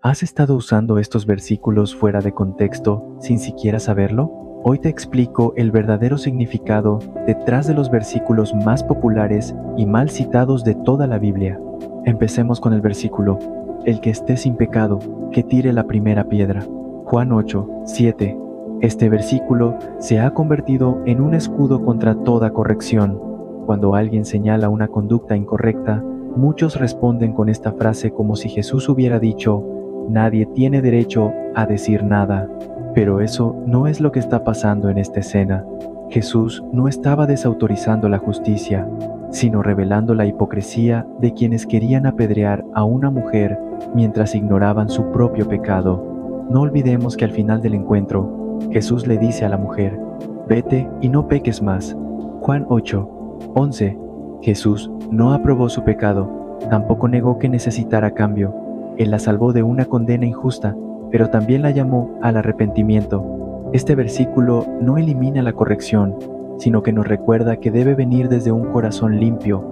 ¿Has estado usando estos versículos fuera de contexto sin siquiera saberlo? Hoy te explico el verdadero significado detrás de los versículos más populares y mal citados de toda la Biblia. Empecemos con el versículo: el que esté sin pecado, que tire la primera piedra. Juan 8:7. Este versículo se ha convertido en un escudo contra toda corrección. Cuando alguien señala una conducta incorrecta, muchos responden con esta frase como si Jesús hubiera dicho: nadie tiene derecho a decir nada. Pero eso no es lo que está pasando en esta escena. Jesús no estaba desautorizando la justicia, sino revelando la hipocresía de quienes querían apedrear a una mujer mientras ignoraban su propio pecado. No olvidemos que al final del encuentro, Jesús le dice a la mujer: vete y no peques más. Juan 8:11. Jesús no aprobó su pecado, tampoco negó que necesitara cambio. Él la salvó de una condena injusta, pero también la llamó al arrepentimiento. Este versículo no elimina la corrección, sino que nos recuerda que debe venir desde un corazón limpio,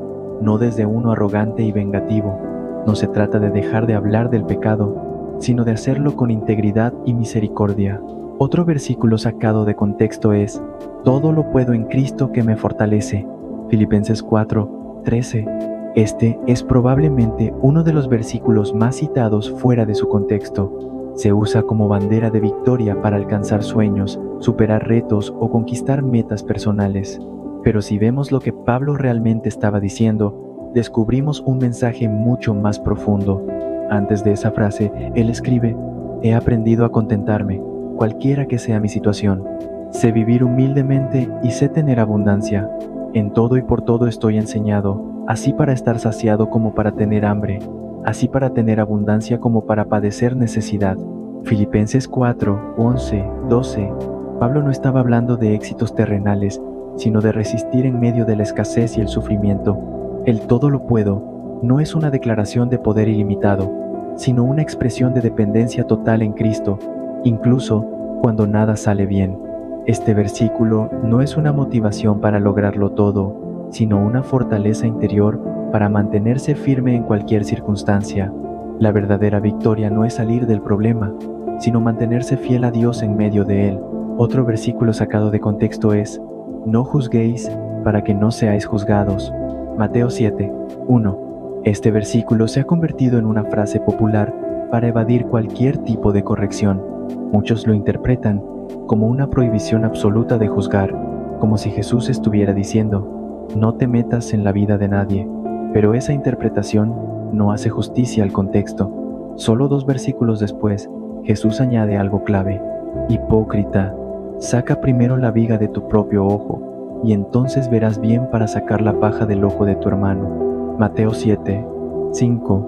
no desde uno arrogante y vengativo. No se trata de dejar de hablar del pecado, sino de hacerlo con integridad y misericordia. Otro versículo sacado de contexto es: todo lo puedo en Cristo que me fortalece. Filipenses 4:13. Este es probablemente uno de los versículos más citados fuera de su contexto. Se usa como bandera de victoria para alcanzar sueños, superar retos o conquistar metas personales. Pero si vemos lo que Pablo realmente estaba diciendo, descubrimos un mensaje mucho más profundo. Antes de esa frase, él escribe: he aprendido a contentarme, cualquiera que sea mi situación. Sé vivir humildemente y sé tener abundancia. En todo y por todo estoy enseñado, así para estar saciado como para tener hambre, así para tener abundancia como para padecer necesidad. Filipenses 4:11-12. Pablo no estaba hablando de éxitos terrenales, sino de resistir en medio de la escasez y el sufrimiento. El todo lo puedo no es una declaración de poder ilimitado, sino una expresión de dependencia total en Cristo, incluso cuando nada sale bien. Este versículo no es una motivación para lograrlo todo, sino una fortaleza interior para mantenerse firme en cualquier circunstancia. La verdadera victoria no es salir del problema, sino mantenerse fiel a Dios en medio de él. Otro versículo sacado de contexto es: no juzguéis para que no seáis juzgados. Mateo 7:1. Este versículo se ha convertido en una frase popular para evadir cualquier tipo de corrección. Muchos lo interpretan como una prohibición absoluta de juzgar, como si Jesús estuviera diciendo: no te metas en la vida de nadie. Pero esa interpretación no hace justicia al contexto. Solo 2 versículos después, Jesús añade algo clave: hipócrita, saca primero la viga de tu propio ojo, y entonces verás bien para sacar la paja del ojo de tu hermano. Mateo 7:5.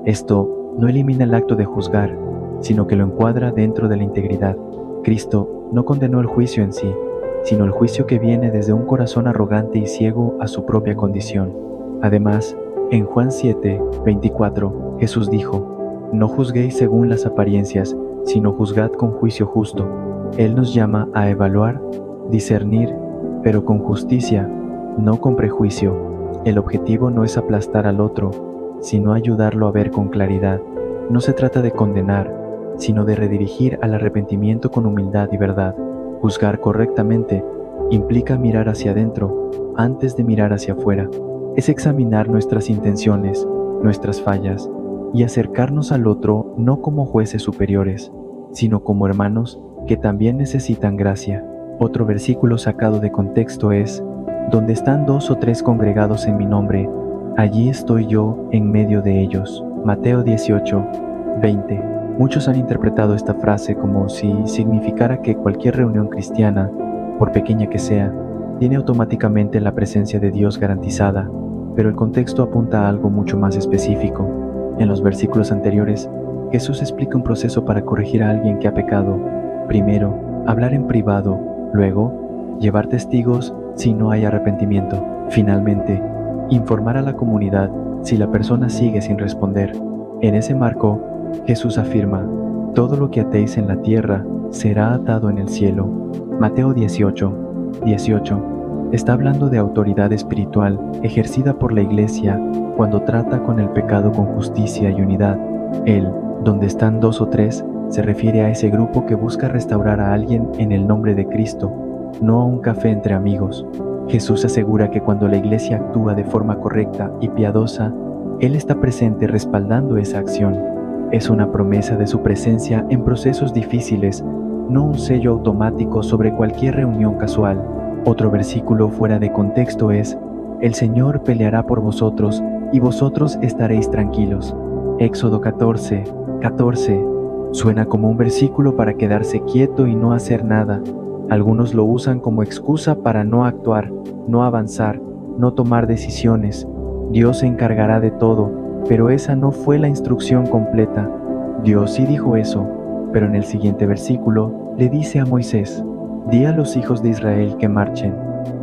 Esto no elimina el acto de juzgar, sino que lo encuadra dentro de la integridad. Cristo no condenó el juicio en sí, sino el juicio que viene desde un corazón arrogante y ciego a su propia condición. Además, en Juan 7:24, Jesús dijo: no juzguéis según las apariencias, sino juzgad con juicio justo. Él nos llama a evaluar, discernir, pero con justicia, no con prejuicio. El objetivo no es aplastar al otro, sino ayudarlo a ver con claridad. No se trata de condenar, sino de redirigir al arrepentimiento con humildad y verdad. Juzgar correctamente implica mirar hacia adentro antes de mirar hacia afuera. Es examinar nuestras intenciones, nuestras fallas, y acercarnos al otro no como jueces superiores, sino como hermanos que también necesitan gracia. Otro versículo sacado de contexto es: donde están 2 o 3 congregados en mi nombre, allí estoy yo en medio de ellos. Mateo 18:20. Muchos han interpretado esta frase como si significara que cualquier reunión cristiana, por pequeña que sea, tiene automáticamente la presencia de Dios garantizada, pero el contexto apunta a algo mucho más específico. En los versículos anteriores, Jesús explica un proceso para corregir a alguien que ha pecado. Primero, hablar en privado, luego, llevar testigos si no hay arrepentimiento. Finalmente, informar a la comunidad si la persona sigue sin responder. En ese marco, Jesús afirma: todo lo que atéis en la tierra será atado en el cielo. Mateo 18:18 está hablando de autoridad espiritual ejercida por la Iglesia cuando trata con el pecado con justicia y unidad. Él Donde están dos o tres, se refiere a ese grupo que busca restaurar a alguien en el nombre de Cristo, no a un café entre amigos. Jesús asegura que cuando la iglesia actúa de forma correcta y piadosa, Él está presente respaldando esa acción. Es una promesa de su presencia en procesos difíciles, no un sello automático sobre cualquier reunión casual. Otro versículo fuera de contexto es: el Señor peleará por vosotros y vosotros estaréis tranquilos. Éxodo 14:14. Suena como un versículo para quedarse quieto y no hacer nada. Algunos lo usan como excusa para no actuar, no avanzar, no tomar decisiones. Dios se encargará de todo, pero esa no fue la instrucción completa. Dios sí dijo eso, pero en el siguiente versículo le dice a Moisés: di a los hijos de Israel que marchen.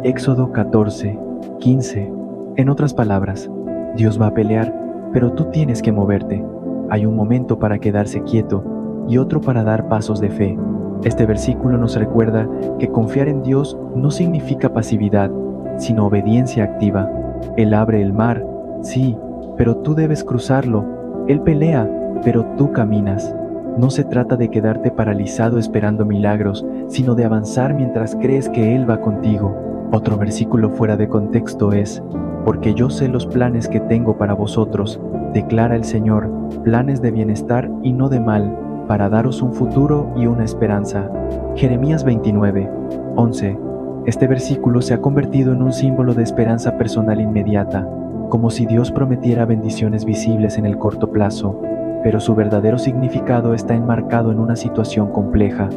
Éxodo 14:15. En otras palabras, Dios va a pelear, pero tú tienes que moverte. Hay un momento para quedarse quieto y otro para dar pasos de fe. Este versículo nos recuerda que confiar en Dios no significa pasividad, sino obediencia activa. Él abre el mar, sí, pero tú debes cruzarlo. Él pelea, pero tú caminas. No se trata de quedarte paralizado esperando milagros, sino de avanzar mientras crees que Él va contigo. Otro versículo fuera de contexto es: porque yo sé los planes que tengo para vosotros, declara el Señor, planes de bienestar y no de mal, para daros un futuro y una esperanza. Jeremías 29:11. Este versículo se ha convertido en un símbolo de esperanza personal inmediata, como si Dios prometiera bendiciones visibles en el corto plazo, pero su verdadero significado está enmarcado en una situación compleja.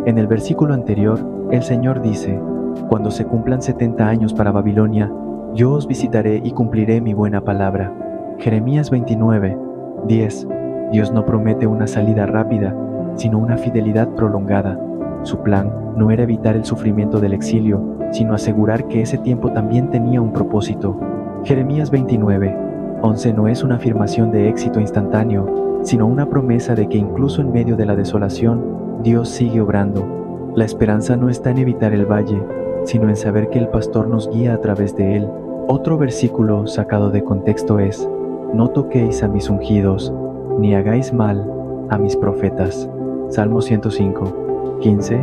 En el versículo anterior, el Señor dice: cuando se cumplan 70 años para Babilonia, yo os visitaré y cumpliré mi buena palabra. Jeremías 29:10. Dios no promete una salida rápida, sino una fidelidad prolongada. Su plan no era evitar el sufrimiento del exilio, sino asegurar que ese tiempo también tenía un propósito. Jeremías 29:11 no es una afirmación de éxito instantáneo, sino una promesa de que incluso en medio de la desolación, Dios sigue obrando. La esperanza no está en evitar el valle, sino en saber que el pastor nos guía a través de él. Otro versículo sacado de contexto es: no toquéis a mis ungidos, ni hagáis mal a mis profetas. Salmo 105:15.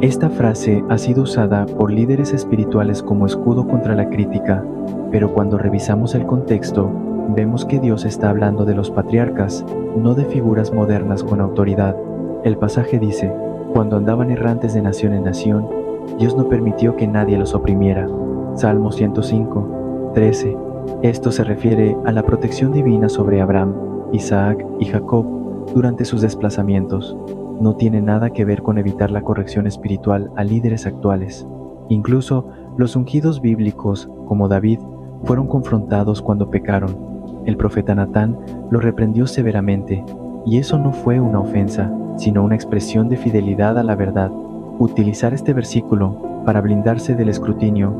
Esta frase ha sido usada por líderes espirituales como escudo contra la crítica, pero cuando revisamos el contexto, vemos que Dios está hablando de los patriarcas, no de figuras modernas con autoridad. El pasaje dice: cuando andaban errantes de nación en nación, Dios no permitió que nadie los oprimiera. Salmo 105:13. Esto se refiere a la protección divina sobre Abraham, Isaac y Jacob durante sus desplazamientos. No tiene nada que ver con evitar la corrección espiritual a líderes actuales. Incluso los ungidos bíblicos, como David, fueron confrontados cuando pecaron. El profeta Natán lo reprendió severamente, y eso no fue una ofensa, sino una expresión de fidelidad a la verdad. Utilizar este versículo para blindarse del escrutinio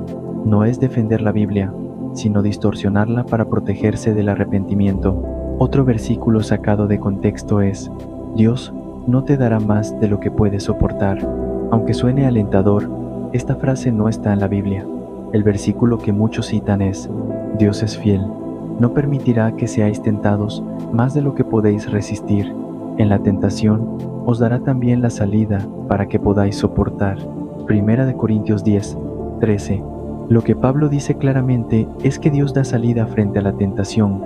no es defender la Biblia, sino distorsionarla para protegerse del arrepentimiento. Otro versículo sacado de contexto es: Dios no te dará más de lo que puedes soportar. Aunque suene alentador, esta frase no está en la Biblia. El versículo que muchos citan es: Dios es fiel, no permitirá que seáis tentados más de lo que podéis resistir. En la tentación os dará también la salida para que podáis soportar. Primera de Corintios 10:13. Lo que Pablo dice claramente es que Dios da salida frente a la tentación,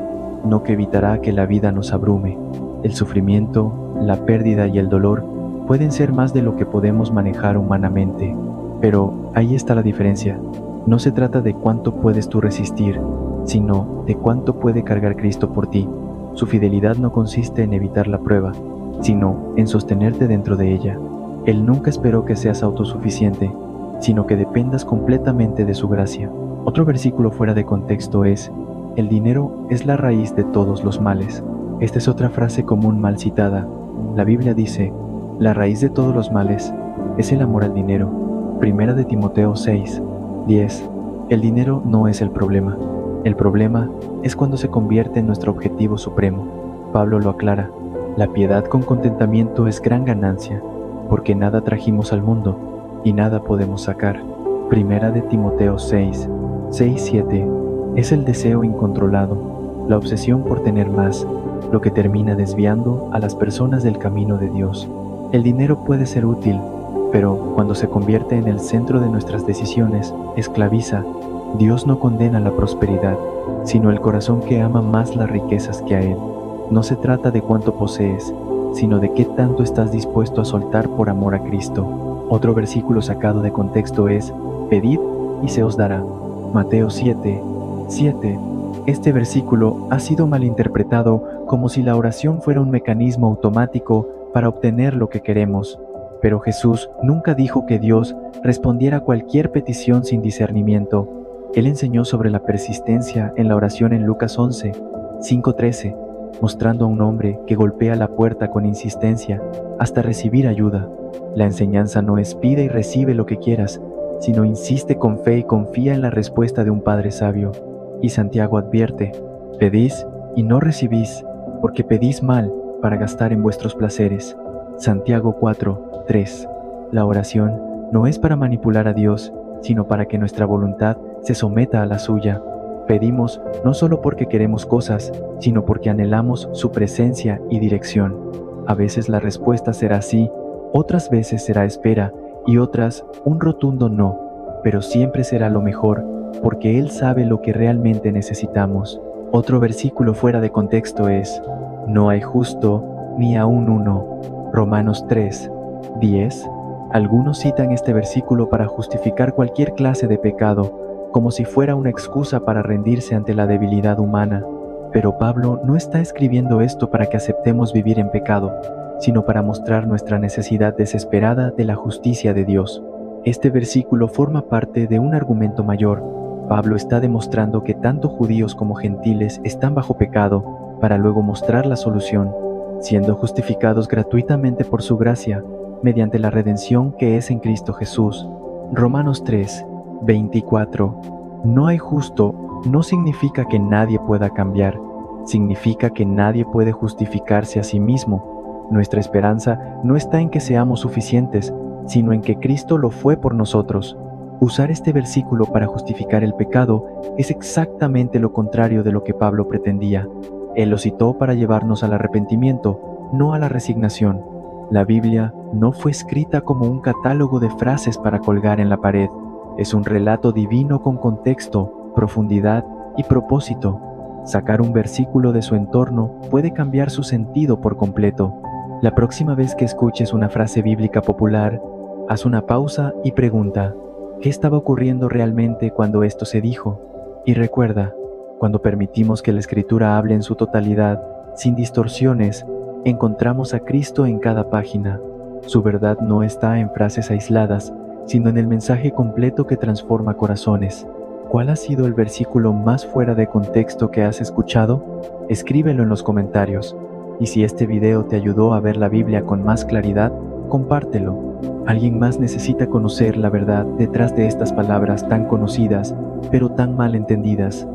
no que evitará que la vida nos abrume. El sufrimiento, la pérdida y el dolor pueden ser más de lo que podemos manejar humanamente, pero ahí está la diferencia. No se trata de cuánto puedes tú resistir, sino de cuánto puede cargar Cristo por ti. Su fidelidad no consiste en evitar la prueba, sino en sostenerte dentro de ella. Él nunca esperó que seas autosuficiente, sino que dependas completamente de su gracia. Otro versículo fuera de contexto es: el dinero es la raíz de todos los males. Esta es otra frase común mal citada. La Biblia dice: la raíz de todos los males es el amor al dinero. Primera de Timoteo 6:10. El dinero no es el problema. El problema es cuando se convierte en nuestro objetivo supremo. Pablo lo aclara: la piedad con contentamiento es gran ganancia, porque nada trajimos al mundo y nada podemos sacar. Primera de Timoteo 6:7. Es el deseo incontrolado. la obsesión por tener más, lo que termina desviando a las personas del camino de Dios. El dinero puede ser útil, pero cuando se convierte en el centro de nuestras decisiones, esclaviza. Dios no condena la prosperidad, sino el corazón que ama más las riquezas que a Él. No se trata de cuánto posees, sino de qué tanto estás dispuesto a soltar por amor a Cristo. Otro versículo sacado de contexto es: pedid y se os dará. Mateo 7:7. Este versículo ha sido malinterpretado como si la oración fuera un mecanismo automático para obtener lo que queremos. Pero Jesús nunca dijo que Dios respondiera a cualquier petición sin discernimiento. Él enseñó sobre la persistencia en la oración en Lucas 11:5-13, mostrando a un hombre que golpea la puerta con insistencia hasta recibir ayuda. La enseñanza no es pide y recibe lo que quieras, sino insiste con fe y confía en la respuesta de un Padre sabio. Y Santiago advierte: pedís y no recibís, porque pedís mal para gastar en vuestros placeres. Santiago 4:3. La oración no es para manipular a Dios, sino para que nuestra voluntad se someta a la suya. Pedimos no solo porque queremos cosas, sino porque anhelamos su presencia y dirección. A veces la respuesta será sí, otras veces será espera y otras un rotundo no, pero siempre será lo mejor, porque Él sabe lo que realmente necesitamos. Otro versículo fuera de contexto es: no hay justo ni aun uno. Romanos 3:10. Algunos citan este versículo para justificar cualquier clase de pecado, como si fuera una excusa para rendirse ante la debilidad humana. Pero Pablo no está escribiendo esto para que aceptemos vivir en pecado, sino para mostrar nuestra necesidad desesperada de la justicia de Dios. Este versículo forma parte de un argumento mayor. Pablo está demostrando que tanto judíos como gentiles están bajo pecado, para luego mostrar la solución, siendo justificados gratuitamente por su gracia, mediante la redención que es en Cristo Jesús. Romanos 3:24. No hay justo no significa que nadie pueda cambiar, significa que nadie puede justificarse a sí mismo. Nuestra esperanza no está en que seamos suficientes, sino en que Cristo lo fue por nosotros. Usar este versículo para justificar el pecado es exactamente lo contrario de lo que Pablo pretendía. Él lo citó para llevarnos al arrepentimiento, no a la resignación. La Biblia no fue escrita como un catálogo de frases para colgar en la pared. Es un relato divino con contexto, profundidad y propósito. Sacar un versículo de su entorno puede cambiar su sentido por completo. La próxima vez que escuches una frase bíblica popular, haz una pausa y pregunta: ¿qué estaba ocurriendo realmente cuando esto se dijo? Y recuerda, cuando permitimos que la Escritura hable en su totalidad, sin distorsiones, encontramos a Cristo en cada página. Su verdad no está en frases aisladas, sino en el mensaje completo que transforma corazones. ¿Cuál ha sido el versículo más fuera de contexto que has escuchado? Escríbelo en los comentarios. Y si este video te ayudó a ver la Biblia con más claridad, compártelo. Alguien más necesita conocer la verdad detrás de estas palabras tan conocidas, pero tan mal entendidas.